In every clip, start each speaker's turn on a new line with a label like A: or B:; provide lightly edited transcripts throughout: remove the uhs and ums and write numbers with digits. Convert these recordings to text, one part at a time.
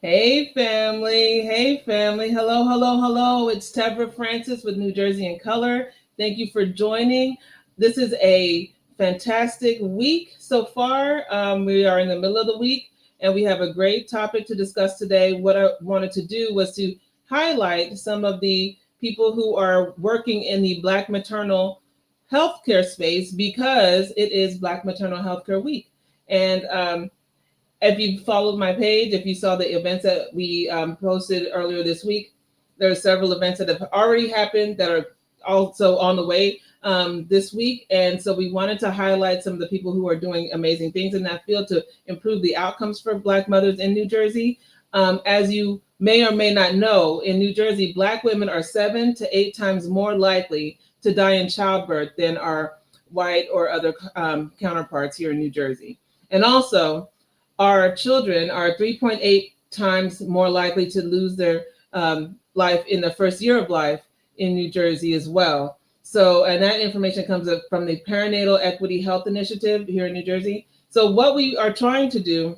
A: Hey family, hey family. Hello, hello, hello. It's Tevra Francis with New Jersey in Color. Thank you for joining. This is a fantastic week so far. We are in the middle of the week and we have a great topic to discuss today. What I wanted to do was to highlight some of the people who are working in the Black maternal healthcare space because it is Black Maternal Healthcare Week. And if you followed my page, if you saw the events that we posted earlier this week, there are several events that have already happened that are also on the way this week. And so we wanted to highlight some of the people who are doing amazing things in that field to improve the outcomes for Black mothers in New Jersey. As you may or may not know, in New Jersey, Black women are 7 to 8 times more likely to die in childbirth than our white or other counterparts here in New Jersey. And also, our children are 3.8 times more likely to lose their life in the first year of life in New Jersey as well. So, and that information comes up from the Perinatal Equity Health Initiative here in New Jersey. So, what we are trying to do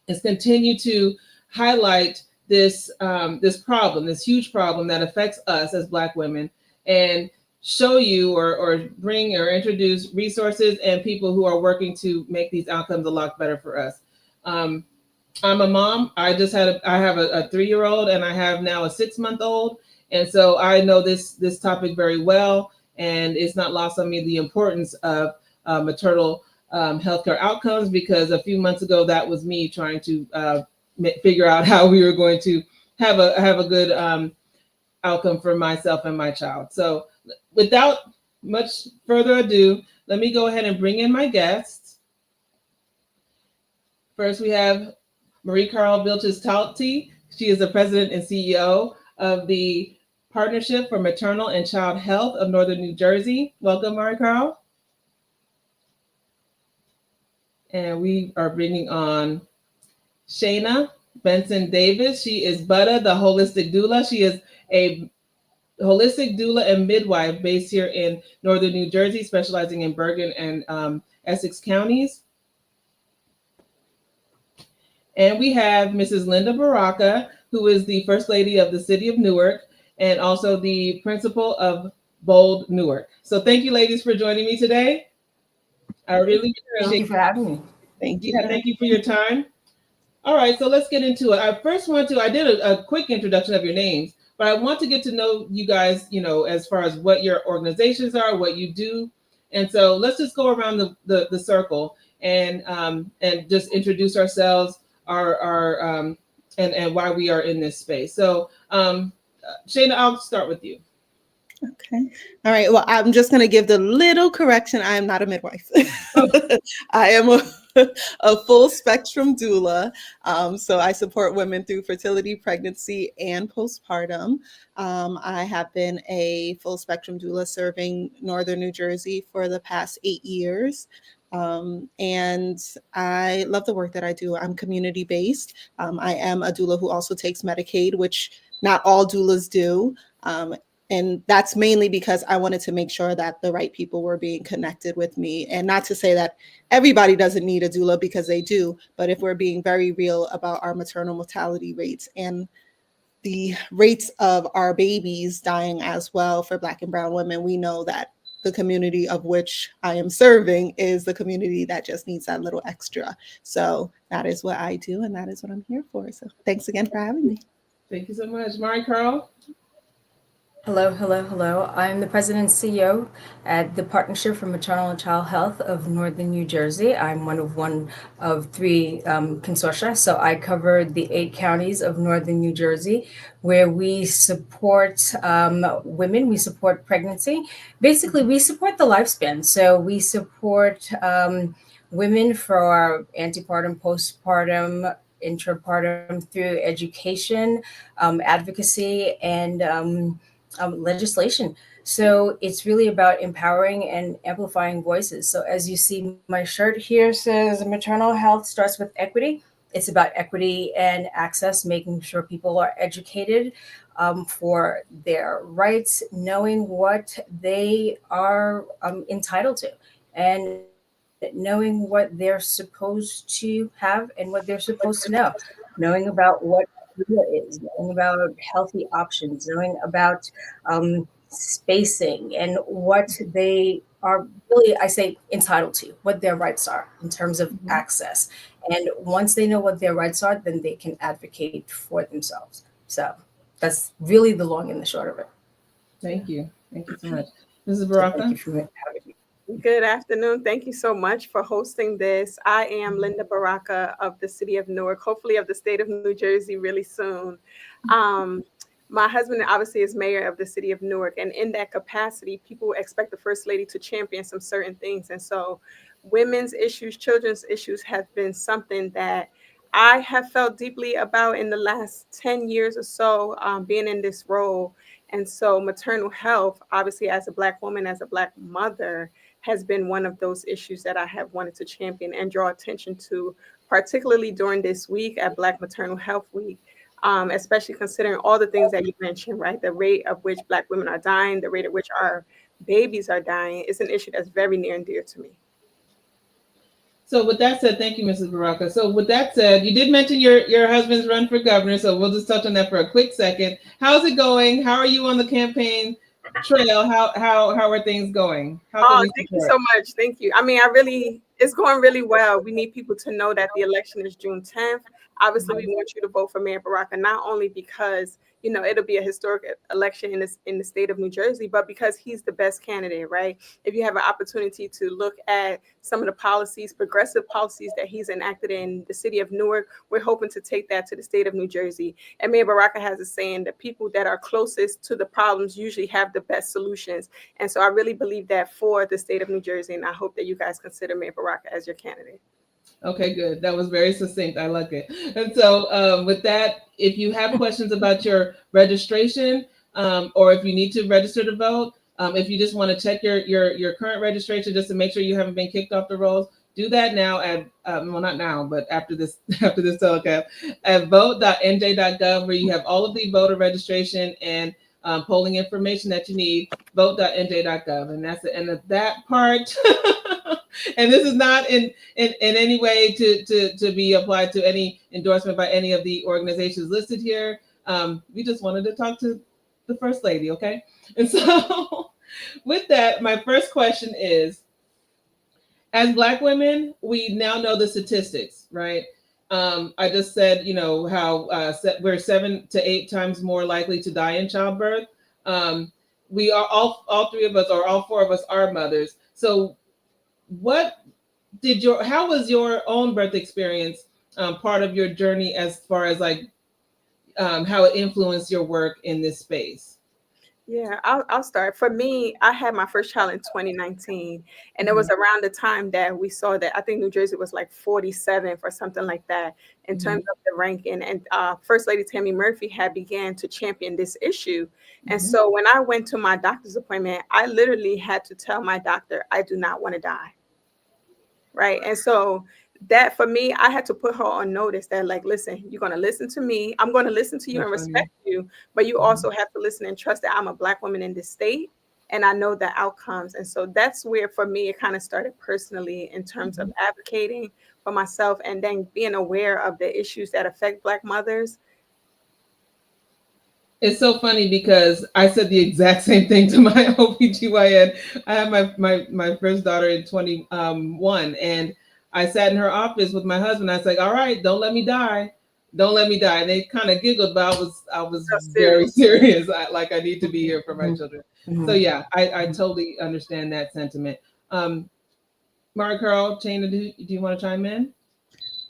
A: is continue to highlight this problem, this huge problem that affects us as Black women, and show you or bring or introduce resources and people who are working to make these outcomes a lot better for us. Um, I'm a mom. I have a 3-year-old and I have now a 6-month-old. And so I know this topic very well. And it's not lost on me the importance of maternal healthcare outcomes, because a few months ago, that was me trying to figure out how we were going to have a good outcome for myself and my child. So without much further ado, let me go ahead and bring in my guests. First, we have Mariekarl Viceus-Talty. She is the president and CEO of the Partnership for Maternal and Child Health of Northern New Jersey. Welcome, Mariekarl. And we are bringing on Chena Benson Davis. She is Butta, the holistic doula. She is a holistic doula and midwife based here in Northern New Jersey, specializing in Bergen and Essex counties. And we have Mrs. Linda Baraka, who is the First Lady of the City of Newark and also the principal of Bold Newark. So thank you, ladies, for joining me today. I really appreciate
B: Thank you for having me.
A: Thank you. Yeah, thank you for your time. All right, so let's get into it. I did a quick introduction of your names, but I want to get to know you guys, as far as what your organizations are, what you do. And so let's just go around the circle and just introduce ourselves, our and why we are in this space. So Chena, I'll start with you.
C: Okay. All right. Well, I'm just going to give the little correction. I am not a midwife. I am a full spectrum doula. So I support women through fertility, pregnancy, and postpartum. I have been a full spectrum doula serving Northern New Jersey for the past 8 years. And I love the work that I do. I'm community based. I am a doula who also takes Medicaid, which not all doulas do. And that's mainly because I wanted to make sure that the right people were being connected with me. And not to say that everybody doesn't need a doula, because they do. But if we're being very real about our maternal mortality rates and the rates of our babies dying as well for Black and brown women, we know that the community of which I am serving is the community that just needs that little extra. So that is what I do, and that is what I'm here for. So thanks again for having me.
A: Thank you so much. Mariekarl.
B: Hello. I'm the president and CEO at the Partnership for Maternal and Child Health of Northern New Jersey. I'm one of 3 consortia. So I cover the 8 counties of Northern New Jersey, where we support women, we support pregnancy. Basically, we support the lifespan. So we support women for antepartum, postpartum, intrapartum, through education, advocacy, and legislation. So it's really about empowering and amplifying voices. So as you see, my shirt here says maternal health starts with equity. It's about equity and access, making sure people are educated for their rights, knowing what they are entitled to, and knowing what they're supposed to have and what they're supposed to know. knowing about what doula is, knowing about healthy options, knowing about spacing and what they are really, I say, entitled to, what their rights are in terms of
A: Mhm.
B: access. And once they know what their rights are, then they can advocate for themselves. So that's really the long and the short of it.
A: Thank you. Thank you so much. Mrs.
B: So thank
A: Baraka?
B: you for having me.
D: Good afternoon. Thank you so much for hosting this. I am Linda Baraka of the city of Newark, hopefully of the state of New Jersey really soon. Um, my husband obviously is mayor of the city of Newark, and in that capacity, people expect the first lady to champion some certain things. And so, women's issues, children's issues have been something that I have felt deeply about in the last 10 years or so, being in this role. And so, maternal health, obviously, as a Black woman, as a Black mother, has been one of those issues that I have wanted to champion and draw attention to, particularly during this week at Black Maternal Health Week, especially considering all the things that you mentioned, right? The rate of which Black women are dying, the rate at which our babies are dying is an issue that's very near and dear to me.
A: So with that said, thank you, Mrs. Baraka. So with that said, you did mention your husband's run for governor, so we'll just touch on that for a quick second. How's it going? How are you on the campaign trail? How are things going? How can
D: Oh,
A: we
D: thank you
A: support?
D: so much. Thank you. I mean, it's going really well. We need people to know that the election is June 10th. Obviously, we want you to vote for Mayor Baraka, not only because, it'll be a historic election in the state of New Jersey, but because he's the best candidate, right? If you have an opportunity to look at some of the policies, progressive policies that he's enacted in the city of Newark, we're hoping to take that to the state of New Jersey. And Mayor Baraka has a saying that people that are closest to the problems usually have the best solutions. And so I really believe that for the state of New Jersey, and I hope that you guys consider Mayor Baraka as your candidate.
A: Okay, good. That was very succinct. I like it. And so, with that, if you have questions about your registration, or if you need to register to vote, if you just want to check your current registration just to make sure you haven't been kicked off the rolls, do that now at well, not now, but after this after this telecast at vote.nj.gov, where you have all of the voter registration and polling information that you need. Vote.nj.gov, and that's the end of that part. And this is not in any way to be applied to any endorsement by any of the organizations listed here. We just wanted to talk to the First Lady, okay? And so, with that, my first question is, as Black women, we now know the statistics, right? I just said, how we're 7 to 8 times more likely to die in childbirth. We are all three of us, or all four of us, are mothers. So, how was your own birth experience part of your journey, as far as like how it influenced your work in this space?
D: Yeah, I'll start. For me, I had my first child in 2019, and it was around the time that we saw that I think New Jersey was like 47th or something like that in terms of the ranking. And First Lady Tammy Murphy had began to champion this issue. And so when I went to my doctor's appointment, I literally had to tell my doctor, I do not want to die. Right. And so that for me, I had to put her on notice that, like, listen, you're going to listen to me. I'm going to listen to you and
A: That's funny.
D: respect you, but you also have to listen and trust that I'm a Black woman in this state and I know the outcomes. And so that's where, for me, it kind of started personally in terms of advocating for myself and then being aware of the issues that affect Black mothers.
A: It's so funny because I said the exact same thing to my OBGYN. I had my first daughter in 21, and I sat in her office with my husband. I was like, "All right, don't let me die, don't let me die." And they kind of giggled, but I was
D: So
A: very
D: serious.
A: serious. I need to be here for my children. So
B: Mhm.
A: yeah, I totally understand that sentiment. Mariekarl, Chena, do you want to chime in?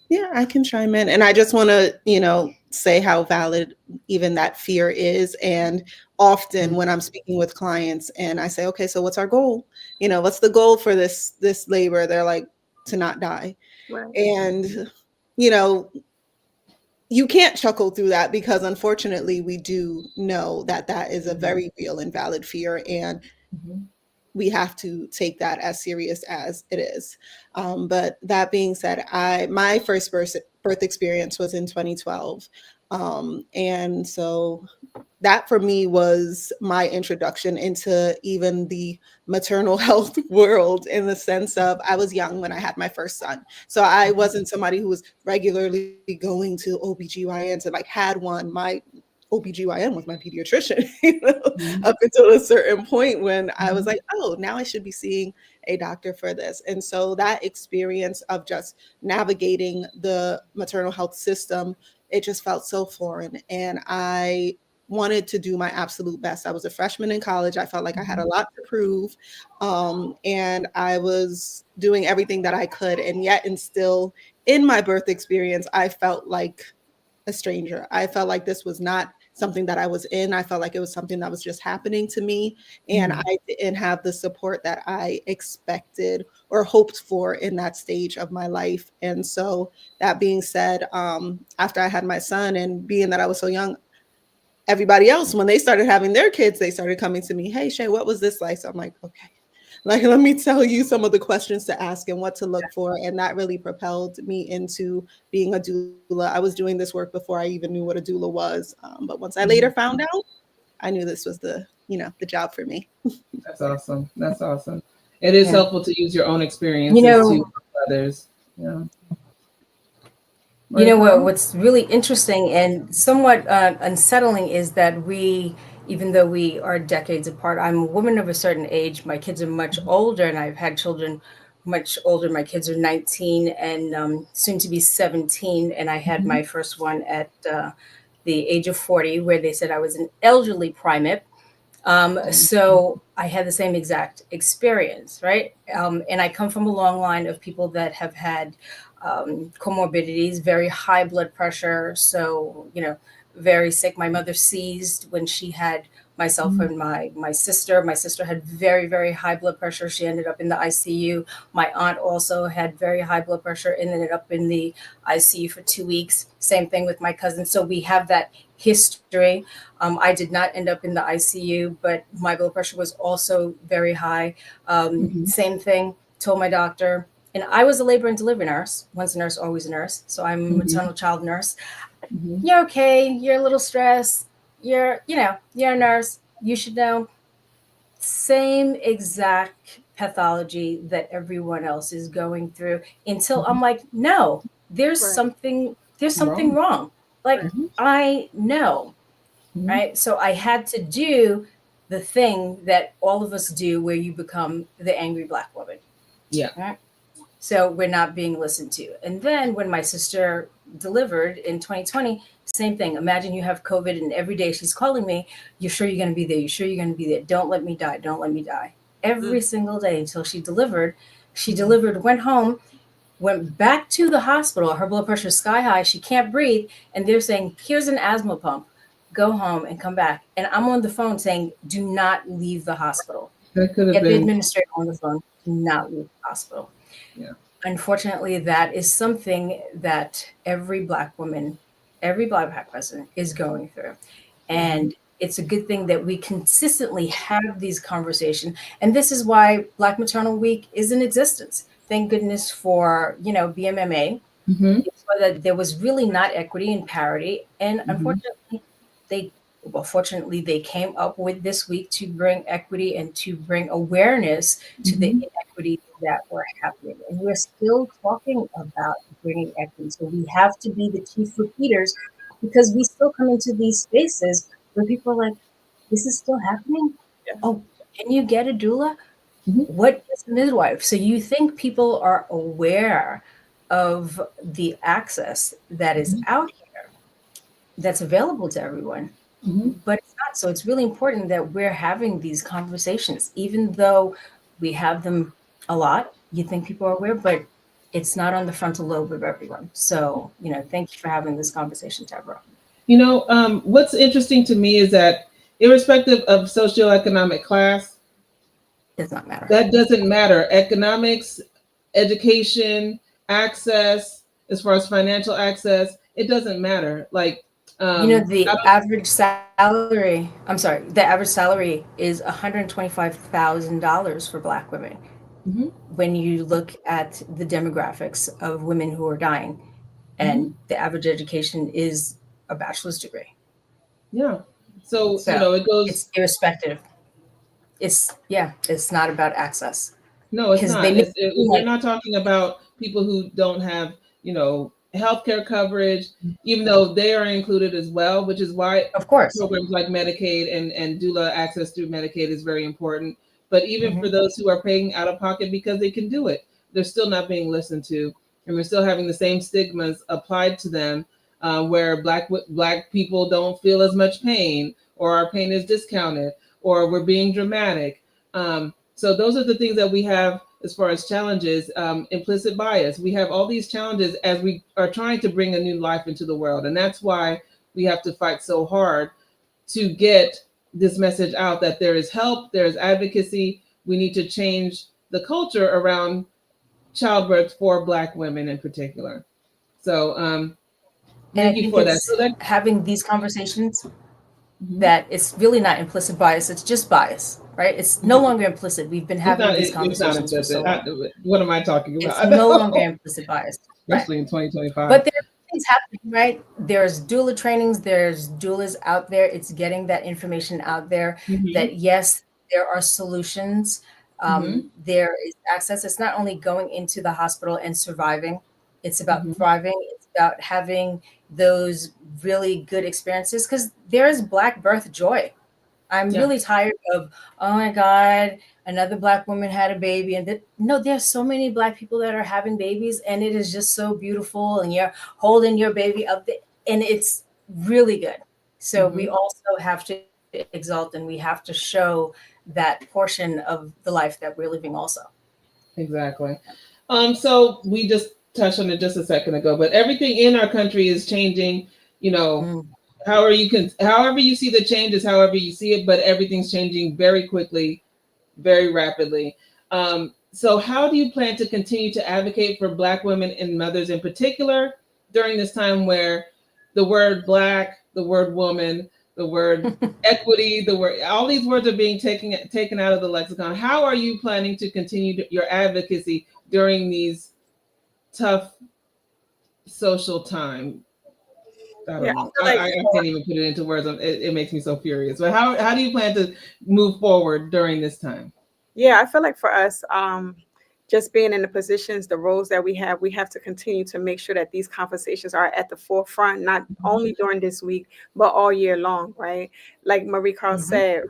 C: Yeah, I can chime in. And I just want to, say how valid even that fear is. And often when I'm speaking with clients and I say, okay, so what's our goal? What's the goal for this labor? They're like, to not die.
D: Right.
C: And, you know, you can't chuckle through that because unfortunately we do know that that is a very real and valid fear. And
A: Mhm.
C: we have to take that as serious as it is. But that being said, my first birth experience was in 2012. And so that for me was my introduction into even the maternal health world, in the sense of I was young when I had my first son. So I wasn't somebody who was regularly going to OBGYNs and like had one. My OBGYN was my pediatrician, up until a certain point when I was like, oh, now I should be seeing a doctor for this. And so that experience of just navigating the maternal health system, it just felt so foreign. And I wanted to do my absolute best. I was a freshman in college. I felt like I had a lot to prove. And I was doing everything that I could. And yet, and still in my birth experience, I felt like a stranger. I felt like this was not something that I was in. I felt like it was something that was just happening to me. And I didn't have the support that I expected or hoped for in that stage of my life. And so, that being said, after I had my son, and being that I was so young, everybody else, when they started having their kids, they started coming to me, hey, Shay, what was this like? So I'm like, okay, like, let me tell you some of the questions to ask and what to look for. And that really propelled me into being a doula. I was doing this work before I even knew what a doula was. But once I later found out, I knew this was the job for me.
A: That's awesome. That's awesome. It is helpful to use your own experiences to help others. Yeah.
B: You know what's really interesting and somewhat unsettling is that we, even though we are decades apart, I'm a woman of a certain age. My kids are much older, and I've had children much older. My kids are 19 and soon to be 17, and I had my first one at the age of 40, where they said I was an elderly primate. So I had the same exact experience, right? And I come from a long line of people that have had comorbidities, very high blood pressure. So, very sick. My mother seized when she had myself and my sister. My sister had very, very high blood pressure. She ended up in the ICU. My aunt also had very high blood pressure and ended up in the ICU for 2 weeks. Same thing with my cousin. So we have that history. I did not end up in the ICU, but my blood pressure was also very high. Same thing, told my doctor. And I was a labor and delivery nurse. Once a nurse, always a nurse. So I'm a maternal child nurse. You're okay. You're a little stressed. You're a nurse. You should know. Same exact pathology that everyone else is going through, until I'm like, no, there's something wrong. Like, I know. Right. So I had to do the thing that all of us do, where you become the angry Black woman.
A: Yeah.
B: Right? So we're not being listened to. And then when my sister delivered in 2020, same thing. Imagine you have COVID and every day she's calling me, you're sure you're going to be there? You're sure you're going to be there? Don't let me die. Don't let me die. Every single day until she delivered. She delivered, went home, went back to the hospital. Her blood pressure is sky high. She can't breathe. And they're saying, here's an asthma pump. Go home and come back. And I'm on the phone saying, do not leave the hospital.
A: That could have
B: Get the
A: been.
B: administrator on the phone. Do not leave the hospital.
A: Yeah.
B: Unfortunately, that is something that every Black woman, every Black person is going through. And it's a good thing that we consistently have these conversations. And this is why Black Maternal Week is in existence. Thank goodness for, BMMA. So that there was really not equity and parity. And unfortunately, fortunately, they came up with this week to bring equity and to bring awareness to the inequities that were happening. And we're still talking about bringing equity. So we have to be the chief repeaters, because we still come into these spaces where people are like, this is still happening?
D: Yeah.
B: Oh, can you get a doula? What is a midwife? So you think people are aware of the access that is out here, that's available to everyone, but it's not. So it's really important that we're having these conversations, even though we have them a lot. You think people are aware, but it's not on the frontal lobe of everyone. So, thank you for having this conversation, Deborah.
A: What's interesting to me is that irrespective of socioeconomic class,
B: Does not matter.
A: that doesn't matter. Economics, education, access, as far as financial access, it doesn't matter. Like,
B: the average salary, the average salary is $125,000 for Black women. When you look at the demographics of women who are dying, and the average education is a bachelor's degree.
A: Yeah. So,
B: So
A: it goes.
B: it's irrespective. It's not about access.
A: No, it's
B: Because they
A: not.
B: make it seem
A: We're
B: like,
A: not talking about people who don't have, healthcare coverage, even though they are included as well, which is why
B: of course.
A: programs like Medicaid and doula access through Medicaid is very important. But even for
B: Mhm.
A: those who are paying out of pocket because they can do it, they're still not being listened to, and we're still having the same stigmas applied to them, where black people don't feel as much pain, or our pain is discounted, or we're being dramatic. So those are the things that we have as far as challenges. Implicit bias. We have all these challenges as we are trying to bring a new life into the world, and that's why we have to fight so hard to get this message out that there is help, there is advocacy. We need to change the culture around childbirth for Black women in particular. So
B: And I
A: thank you
B: think
A: for that.
B: it's
A: So that
B: having these conversations that it's really not implicit bias, it's just bias, right? It's no longer implicit. We've been having these
A: it's not
B: conversations for so
A: implicit.
B: long.
A: What am I talking
B: It's
A: about?
B: no longer implicit bias, right?
A: Especially in 2025.
B: But there are things happening, right? There's doula trainings, there's doulas out there. It's getting that information out there that yes, there are solutions. There is access. It's not only going into the hospital and surviving, it's about thriving. It's about having those really good experiences because there is Black birth joy. I'm really tired of, oh my God, another Black woman had a baby. And no, there's so many Black people that are having babies, and it is just so beautiful. And you're holding your baby up there, and it's really good. So we also have to exalt and we have to show that portion of the life that we're living also.
A: Exactly. So we just touched on it just a second ago, but everything in our country is changing. However you see the changes, however you see it, but everything's changing very quickly, very rapidly. So how do you plan to continue to advocate for Black women and mothers in particular during this time where the word Black, the word woman, the word equity, all these words are being taken out of the lexicon? How are you planning to continue your advocacy during these tough social time? I don't know. I can't even put it into words. It makes me so furious. But how do you plan to move forward during this time?
D: Yeah, I feel like for us, just being in the positions, the roles that we have to continue to make sure that these conversations are at the forefront, not only during this week, but all year long, right? Like Mariekarl said,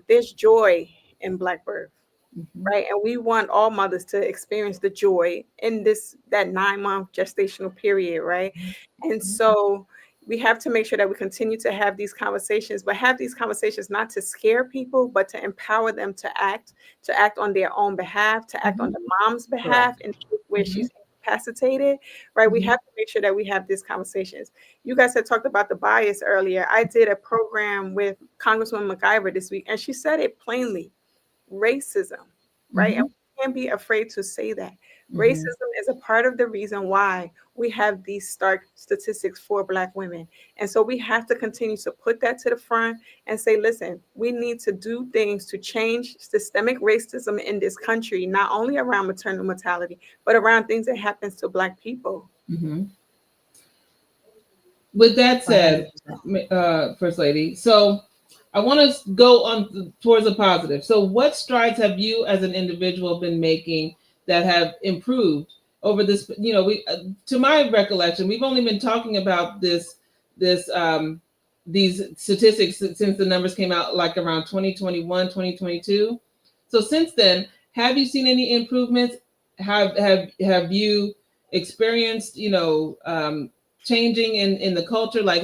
D: there's joy in Black birth. Right. And we want all mothers to experience the joy in that 9-month gestational period. Right. And so we have to make sure that we continue to have these conversations, but have these conversations not to scare people, but to empower them to act on their own behalf, to act on the mom's behalf in where she's incapacitated. Right. We have to make sure that we have these conversations. You guys had talked about the bias earlier. I did a program with Congresswoman McIver this week, and she said it plainly. Racism. Right? And we can't be afraid to say that. Racism is a part of the reason why we have these stark statistics for Black women. And so we have to continue to put that to the front and say, listen, we need to do things to change systemic racism in this country, not only around maternal mortality, but around things that happens to Black people.
A: With that said, First Lady, so I want to go on towards the positive. So what strides have you as an individual been making that have improved over this? To my recollection, we've only been talking about these statistics since the numbers came out like around 2021, 2022. So since then, have you seen any improvements? Have you experienced, changing in the culture? Like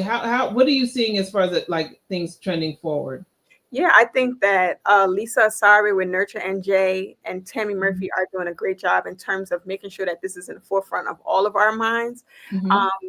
A: what are you seeing as far as things trending forward?
D: Yeah, I think that Lisa Asari with Nurture NJ and Tammy Murphy are doing a great job in terms of making sure that this is in the forefront of all of our minds.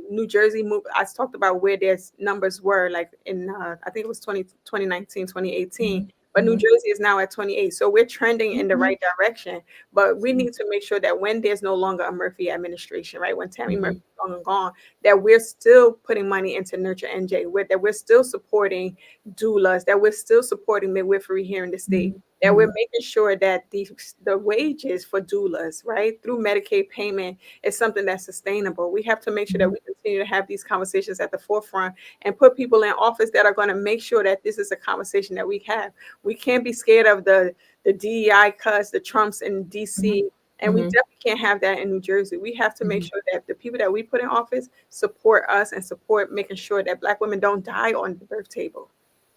D: New Jersey, I talked about where their numbers were like in, I think it was 2019, 2018. But New Jersey is now at 28. So we're trending in the right direction. But we need to make sure that when there's no longer a Murphy administration, right, when Tammy Murphy is long and gone, that we're still putting money into Nurture NJ, that we're still supporting doulas, that we're still supporting midwifery here in the state. that we're making sure that the wages for doulas, right, through Medicaid payment is something that's sustainable. We have to make sure that we continue to have these conversations at the forefront and put people in office that are going to make sure that this is a conversation that we have. We can't be scared of the DEI cuts, the Trumps in DC, and we definitely can't have that in New Jersey. We have to make sure that the people that we put in office support us and support making sure that Black women don't die on the birth table.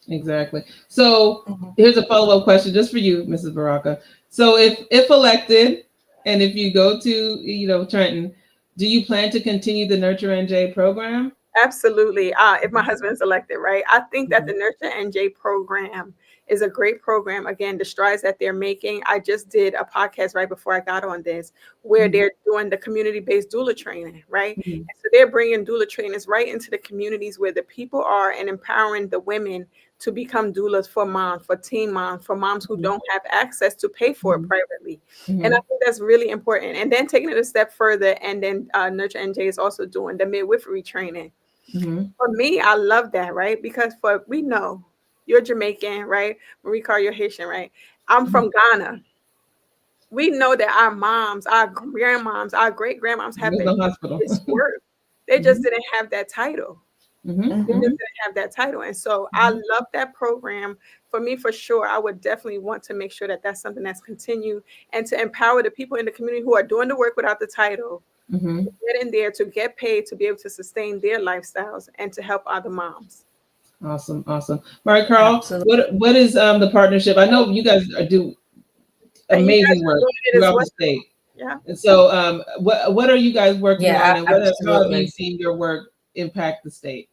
A: Exactly. So here's a follow-up question just for you, Mrs. Baraka. So if elected, and if you go to, Trenton, do you plan to continue the Nurture NJ program?
D: Absolutely. If my husband's elected, right? I think that the Nurture NJ program is a great program. Again, the strides that they're making. I just did a podcast right before I got on this, where they're doing the community-based doula training, right? And so they're bringing doula trainers right into the communities where the people are and empowering the women to become doulas for moms, for teen moms, for moms who don't have access to pay for it privately. And I think that's really important. And then taking it a step further, and then Nurture NJ is also doing the midwifery training. For me, I love that, right? Because we know you're Jamaican, right? Mariekarl, you're Haitian, right? I'm from Ghana. We know that our moms, our grandmoms, our great grandmoms have
A: the hospital.
D: this work. They just didn't have that title. They just didn't have that title. And so I love that program. For me, for sure, I would definitely want to make sure that that's something that's continued, and to empower the people in the community who are doing the work without the title, to get in there, to get paid, to be able to sustain their lifestyles and to help other moms.
A: Awesome. Mariekarl, what is the partnership? I know you guys do amazing work throughout the state.
D: Yeah.
A: And so what are you guys working on, and how have you seen your work impact the state?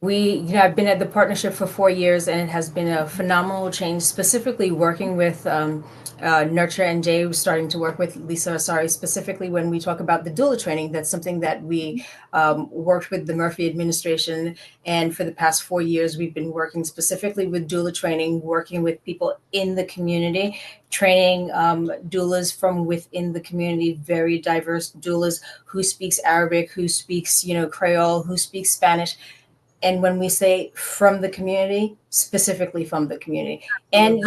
B: I've been at the partnership for 4 years, and it has been a phenomenal change, specifically working with Nurture NJ, starting to work with Lisa Asari, specifically when we talk about the doula training. That's something that we worked with the Murphy administration. And for the past 4 years, we've been working specifically with doula training, working with people in the community, training doulas from within the community, very diverse doulas who speaks Arabic, who speaks, Creole, who speaks Spanish. And when we say from the community, specifically from the community. And,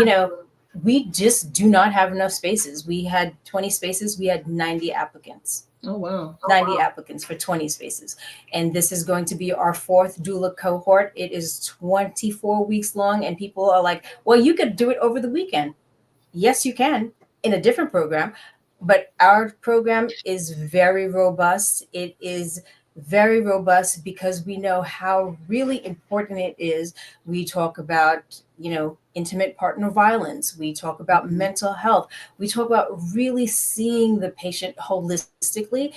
B: we just do not have enough spaces. We had 20 spaces. We had 90 applicants.
A: Oh, wow.
B: 90 applicants for 20 spaces. And this is going to be our 4th doula cohort. It is 24 weeks long. And people are like, well, you could do it over the weekend. Yes, you can, in a different program. But our program is very robust. It is very robust because we know how really important it is. We talk about, intimate partner violence. We talk about mental health. We talk about really seeing the patient holistically,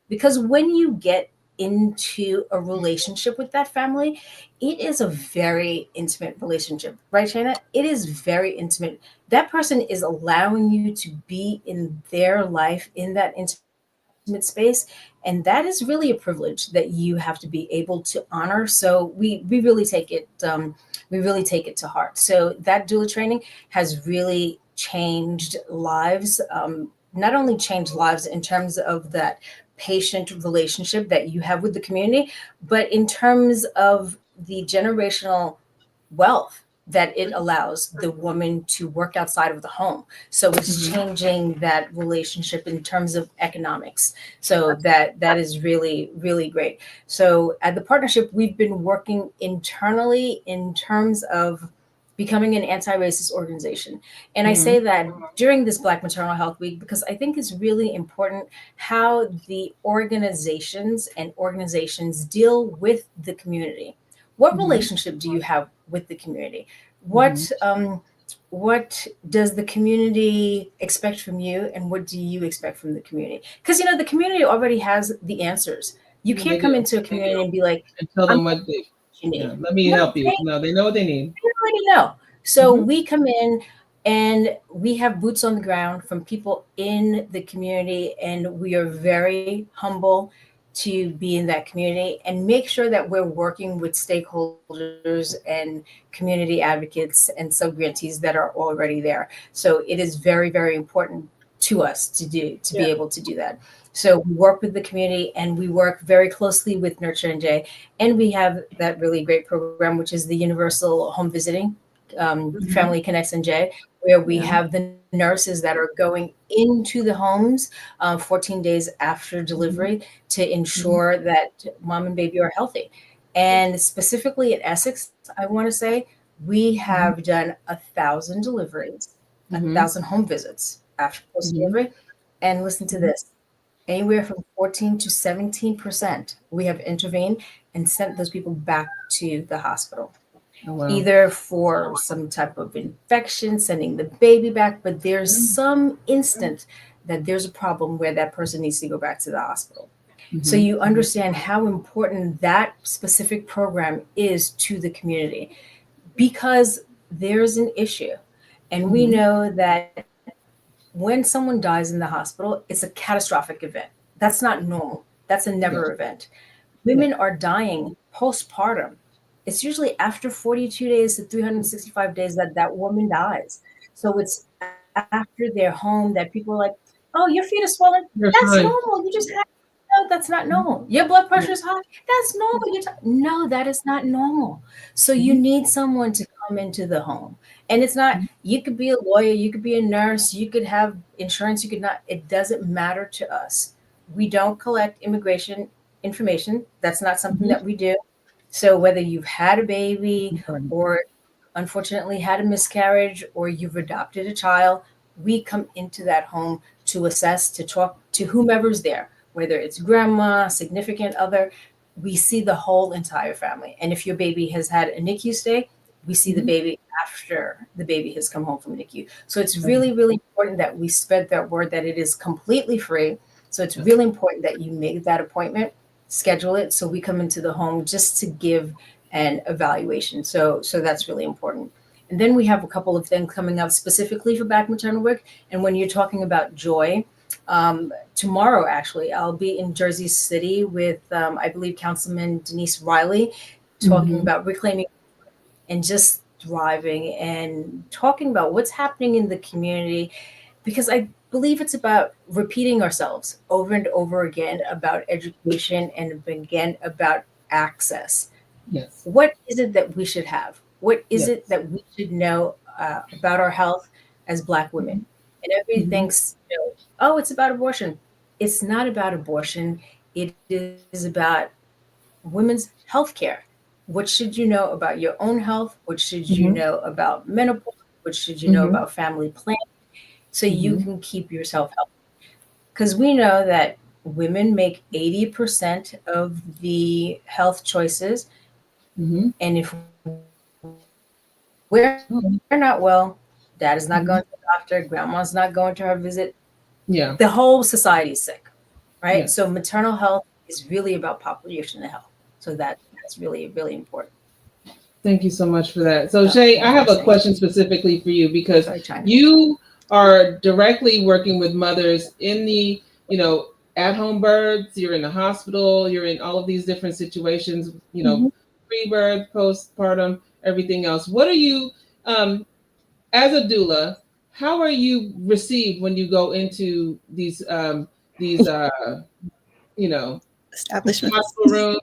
B: because when you get into a relationship with that family, it is a very intimate relationship, right, Chena? It is very intimate. That person is allowing you to be in their life, in that intimate space. And that is really a privilege that you have to be able to honor. So we really take it to heart. So that doula training has really changed lives. Not only changed lives in terms of that patient relationship that you have with the community, but in terms of the generational wealth that it allows the woman to work outside of the home. So it's changing that relationship in terms of economics. So that is really, really great. So at the partnership, we've been working internally in terms of becoming an anti-racist organization. And I say that during this Black Maternal Health Week, because I think it's really important how the organizations deal with the community. What relationship do you have with the community? What does the community expect from you, and what do you expect from the community? Because the community already has the answers. You can't come into a community and be like,
A: and tell them what they need. Let me help you. No, they know what they need.
B: They already know. So we come in and we have boots on the ground from people in the community, and we are very humble to be in that community and make sure that we're working with stakeholders and community advocates and sub-grantees that are already there. So it is very, very important to us to be able to do that. So we work with the community, and we work very closely with Nurture NJ, and we have that really great program, which is the universal home visiting Family Connects NJ, where we have the nurses that are going into the homes 14 days after delivery to ensure that mom and baby are healthy. And specifically at Essex, I want to say we have done 1,000 deliveries, 1,000 home visits after post delivery. And listen to this, anywhere from 14 to 17%, we have intervened and sent those people back to the hospital.
A: Oh, wow.
B: Either for some type of infection, sending the baby back, but there's some instant that there's a problem where that person needs to go back to the hospital. So you understand how important that specific program is to the community, because there's an issue. And we know that when someone dies in the hospital, it's a catastrophic event. That's not normal. That's a never event. Women are dying postpartum. It's usually after 42 days to 365 days that that woman dies. So it's after they're home that people are like, oh, your feet are swollen.
A: You're
B: That's
A: fine.
B: normal. You just have, no, that's not normal. Your blood pressure is high. That's normal. No, that is not normal. So you need someone to come into the home. And it's not, you could be a lawyer, you could be a nurse, you could have insurance, you could not, it doesn't matter to us. We don't collect immigration information. That's not something that we do. So whether you've had a baby or unfortunately had a miscarriage or you've adopted a child, we come into that home to assess, to talk to whomever's there, whether it's grandma, significant other. We see the whole entire family. And if your baby has had a NICU stay, we see the baby after the baby has come home from NICU. So it's really, really important that we spread that word that it is completely free. So it's really important that you make that appointment, schedule it, so we come into the home just to give an evaluation. So that's really important. And then we have a couple of things coming up specifically for Black maternal work. And when you're talking about joy, tomorrow, actually, I'll be in Jersey City with, I believe, Councilman Denise Riley, talking about reclaiming and just thriving and talking about what's happening in the community, because I believe it's about repeating ourselves over and over again about education and again about access.
A: Yes.
B: What is it that we should have? What is it that we should know about our health as Black women? And everybody thinks, oh, it's about abortion. It's not about abortion. It is about women's health care. What should you know about your own health? What should you know about menopause? What should you know about family planning? So you can keep yourself healthy. Because we know that women make 80% of the health choices. And if we're not well, dad is not going to the doctor, grandma's not going to her visit.
A: Yeah.
B: The whole society is sick, right?
A: Yes.
B: So maternal health is really about population health. So that's really, really important.
A: Thank you so much for that. So Shay, I have a question specifically for you, because
B: Sorry, China.
A: you are directly working with mothers in the, at-home births, you're in the hospital, you're in all of these different situations, pre-birth, postpartum, everything else. What are you, as a doula, how are you received when you go into these
C: establishments?
A: hospital rooms?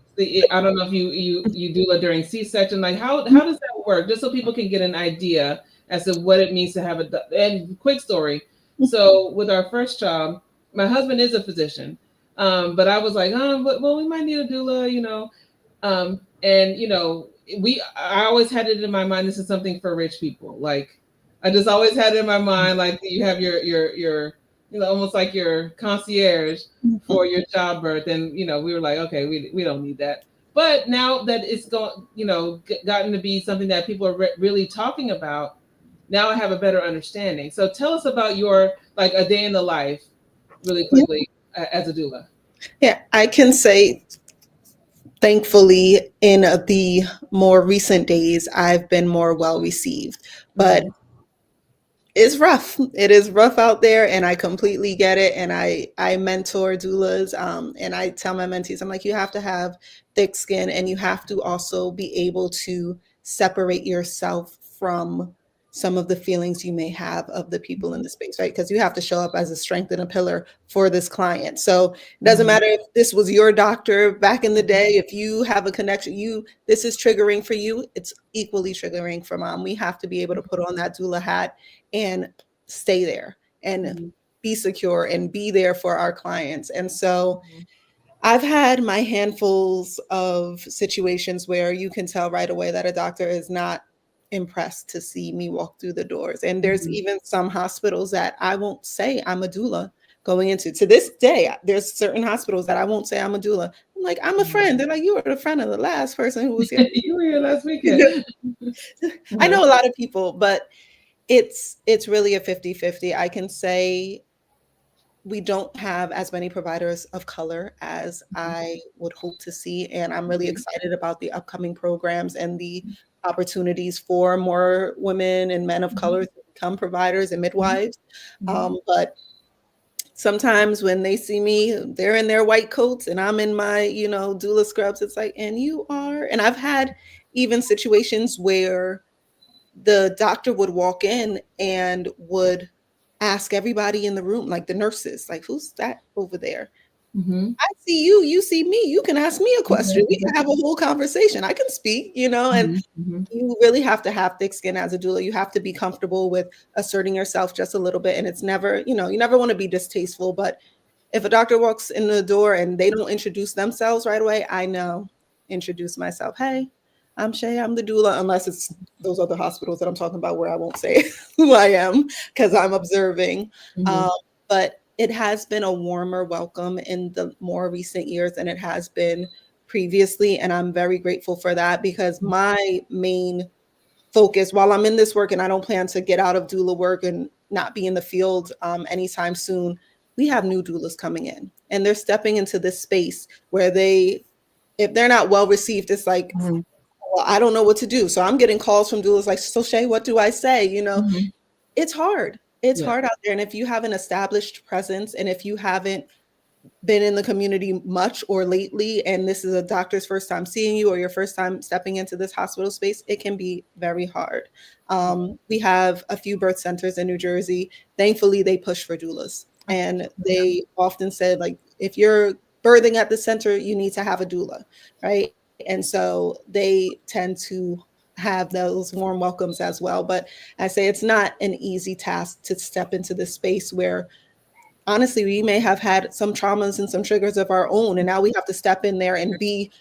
A: I don't know if you doula during C-section. Like how does that work? Just so people can get an idea as to what it means to have and quick story. So with our first child, my husband is a physician, but I was like, well, we might need a doula, I always had it in my mind, this is something for rich people. Like I just always had it in my mind, like you have your almost like your concierge for your childbirth. And, we were like, okay, we don't need that. But now that it's gotten to be something that people are really talking about, now I have a better understanding. So tell us about your, like, a day in the life really quickly as a doula.
C: Yeah, I can say, thankfully, in the more recent days, I've been more well received, but it's rough. It is rough out there, and I completely get it. And I mentor doulas, and I tell my mentees, I'm like, you have to have thick skin, and you have to also be able to separate yourself from some of the feelings you may have of the people in the space, right? Because you have to show up as a strength and a pillar for this client. So it doesn't matter if this was your doctor back in the day, if you have a connection, this is triggering for you, it's equally triggering for mom. We have to be able to put on that doula hat and stay there and be secure and be there for our clients. And so I've had my handfuls of situations where you can tell right away that a doctor is not impressed to see me walk through the doors. And there's even some hospitals that I won't say I'm a doula going into. To this day, there's certain hospitals that I won't say I'm a doula. I'm like, I'm a friend. They're like, you were the friend of the last person who was here.
A: You were here last weekend.
C: I know a lot of people, but it's really a 50-50. I can say we don't have as many providers of color as I would hope to see. And I'm really excited about the upcoming programs and the opportunities for more women and men of color to become providers and midwives. But sometimes when they see me, they're in their white coats and I'm in my, doula scrubs. It's like, and you are. And I've had even situations where the doctor would walk in and would ask everybody in the room, like the nurses, like, who's that over there? I see you, you see me, you can ask me a question. We can have a whole conversation. I can speak, and you really have to have thick skin as a doula. You have to be comfortable with asserting yourself just a little bit. And it's never, you never want to be distasteful, but if a doctor walks in the door and they don't introduce themselves right away, I know, introduce myself. Hey, I'm Shay, I'm the doula, unless it's those other hospitals that I'm talking about where I won't say who I am because I'm observing. But it has been a warmer welcome in the more recent years than it has been previously. And I'm very grateful for that because my main focus while I'm in this work, and I don't plan to get out of doula work and not be in the field anytime soon, we have new doulas coming in and they're stepping into this space where if they're not well received, it's like, well, I don't know what to do. So I'm getting calls from doulas like, so Shay, what do I say? It's hard. It's hard out there. And if you have an established presence and if you haven't been in the community much or lately, and this is a doctor's first time seeing you or your first time stepping into this hospital space, it can be very hard. We have a few birth centers in New Jersey. Thankfully, they push for doulas. And they often said, like, if you're birthing at the center, you need to have a doula, right? And so they tend to have those warm welcomes as well. But I say it's not an easy task to step into this space where honestly, we may have had some traumas and some triggers of our own. And now we have to step in there and be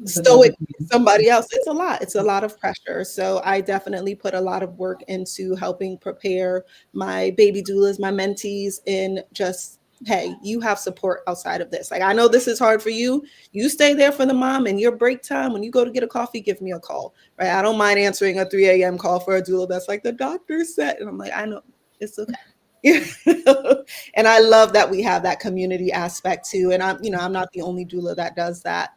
C: stoic with somebody else. It's a lot. It's a lot of pressure. So I definitely put a lot of work into helping prepare my baby doulas, my mentees, in just, hey, you have support outside of this. Like, I know this is hard for you. You stay there for the mom, and your break time, when you go to get a coffee, give me a call, right? I don't mind answering a 3 a.m. call for a doula that's like, the doctor said, and I'm like, I know, it's okay. And I love that we have that community aspect too. And I'm not the only doula that does that,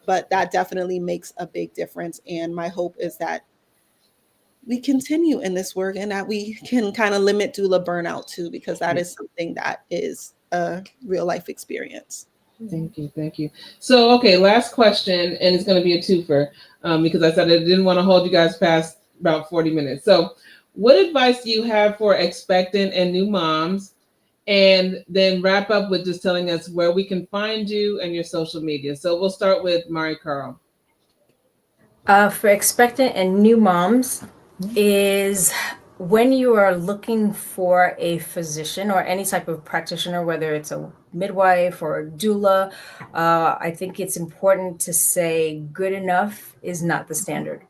C: but that definitely makes a big difference. And my hope is that we continue in this work and that we can kind of limit doula burnout too, because that is something that is a real life experience.
A: Thank you. So, okay, last question, and it's going to be a twofer because I said I didn't want to hold you guys past about 40 minutes. So what advice do you have for expectant and new moms? And then wrap up with just telling us where we can find you and your social media. So we'll start with Mariekarl.
B: For expectant and new moms is when you are looking for a physician or any type of practitioner, whether it's a midwife or a doula, I think it's important to say good enough is not the standard.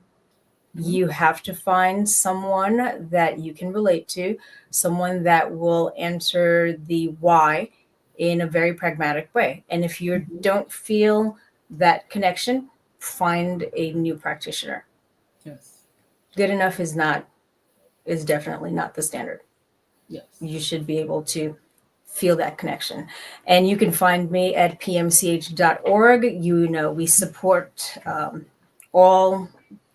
B: You have to find someone that you can relate to, someone that will answer the why in a very pragmatic way. And if you don't feel that connection, find a new practitioner.
A: Yes.
B: Good enough is definitely not the standard.
A: Yes.
B: You should be able to feel that connection. And you can find me at pmch.org. We support all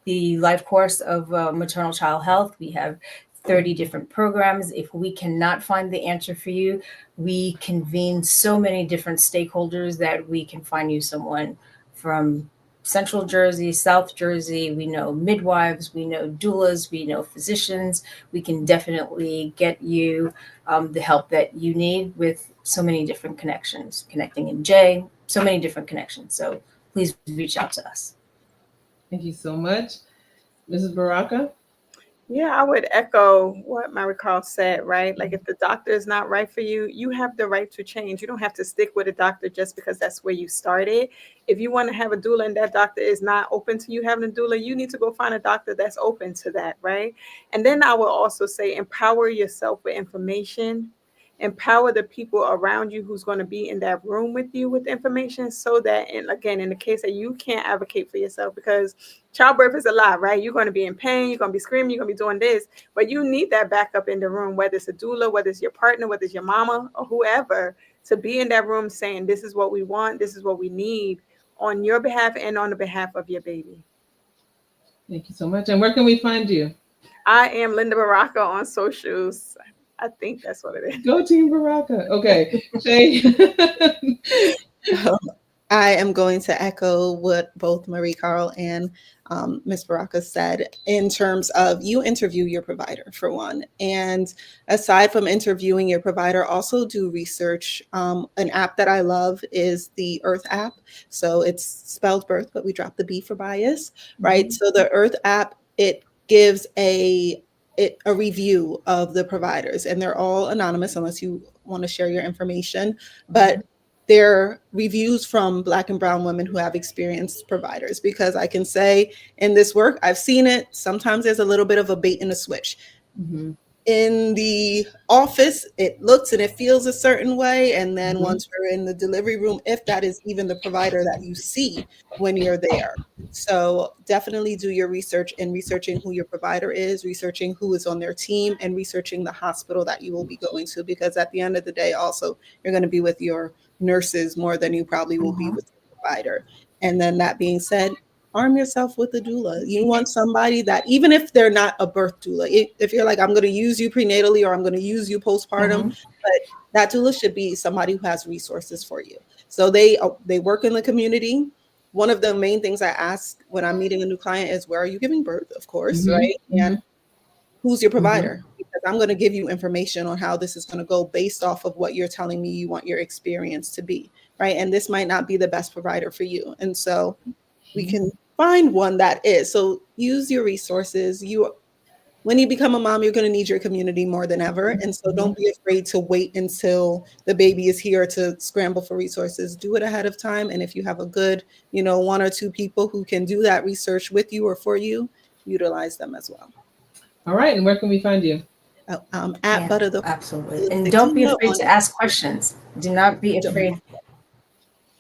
B: the life course of maternal child health. We have 30 different programs. If we cannot find the answer for you, we convene so many different stakeholders that we can find you someone from Central Jersey, South Jersey. We know midwives, we know doulas, we know physicians. We can definitely get you the help that you need with so many different connections, connecting in J, so many different connections. So please reach out to us.
A: Thank you so much. Mrs. Baraka?
D: Yeah, I would echo what Mariekarl said, right? Like if the doctor is not right for you, you have the right to change. You don't have to stick with a doctor just because that's where you started. If you want to have a doula and that doctor is not open to you having a doula, you need to go find a doctor that's open to that, right? And then I will also say empower yourself with information. Empower the people around you who's going to be in that room with you with information so that, and again, in the case that you can't advocate for yourself, because childbirth is a lot, right? You're going to be in pain, you're going to be screaming, you're going to be doing this, but you need that backup in the room, whether it's a doula, whether it's your partner, whether it's your mama or whoever, to be in that room saying, this is what we want, this is what we need on your behalf and on the behalf of your baby.
A: Thank you so much. And where can we find you?
D: I am Linda Baraka on socials. I think that's what it is.
A: Go Team Baraka. Okay. Shay.
C: I am going to echo what both Mariekarl and Ms. Baraka said in terms of you interview your provider for one. And aside from interviewing your provider, also do research. An app that I love is the Earth app. So it's spelled birth, but we dropped the B for bias, right? Mm-hmm. So the Earth app, it gives a review of the providers, and they're all anonymous unless you want to share your information. But they're reviews from Black and brown women who have experienced providers, because I can say in this work, I've seen it. Sometimes there's a little bit of a bait and a switch. Mm-hmm. In the office, it looks and it feels a certain way. And then once we're in the delivery room, if that is even the provider that you see when you're there. So definitely do your research in researching who your provider is, researching who is on their team, and researching the hospital that you will be going to, because at the end of the day, also, you're going to be with your nurses more than you probably will be with your provider. And then that being said, arm yourself with a doula. You want somebody that, even if they're not a birth doula, if you're like, I'm going to use you prenatally or I'm going to use you postpartum, but that doula should be somebody who has resources for you. So they work in the community. One of the main things I ask when I'm meeting a new client is, where are you giving birth? Of course, right? And who's your provider? Because I'm going to give you information on how this is going to go based off of what you're telling me you want your experience to be, right? And this might not be the best provider for you. And so we can find one that is. So use your resources. When you become a mom, you're going to need your community more than ever. And so don't be afraid to wait until the baby is here to scramble for resources. Do it ahead of time. And if you have a good, one or two people who can do that research with you or for you, utilize them as well.
A: All right. And where can we find you?
C: At Butta.
B: Absolutely. And don't be afraid to ask questions. Do not be afraid.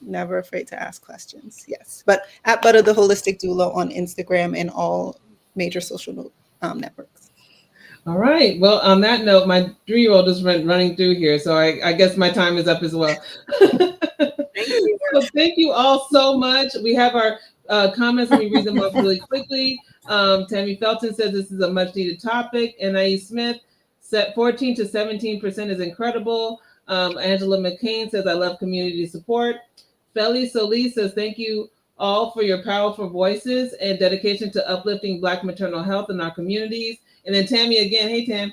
C: Never afraid to ask questions. Yes. But at Butta the Holistic Doula on Instagram and all major social networks.
A: All right. Well, on that note, my 3-year-old is running through here, so I guess my time is up as well.
D: Thank you.
A: So thank you all so much. We have our comments. Let me read them off really quickly. Tammy Felton says this is a much needed topic. Anais Smith said 14 to 17% is incredible. Angela McCain says, I love community support. Feli Solis says, thank you all for your powerful voices and dedication to uplifting Black maternal health in our communities. And then Tammy again, hey Tam,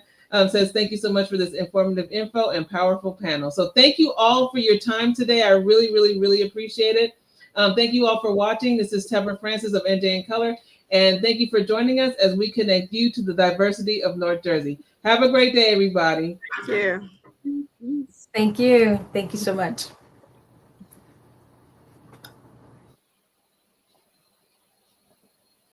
A: says, thank you so much for this informative info and powerful panel. So thank you all for your time today. I really, really, really appreciate it. Thank you all for watching. This is Tebra Francis of NJ in Color. And thank you for joining us as we connect you to the diversity of North Jersey. Have a great day, everybody.
D: Thank you.
B: Thank you. Thank you so much.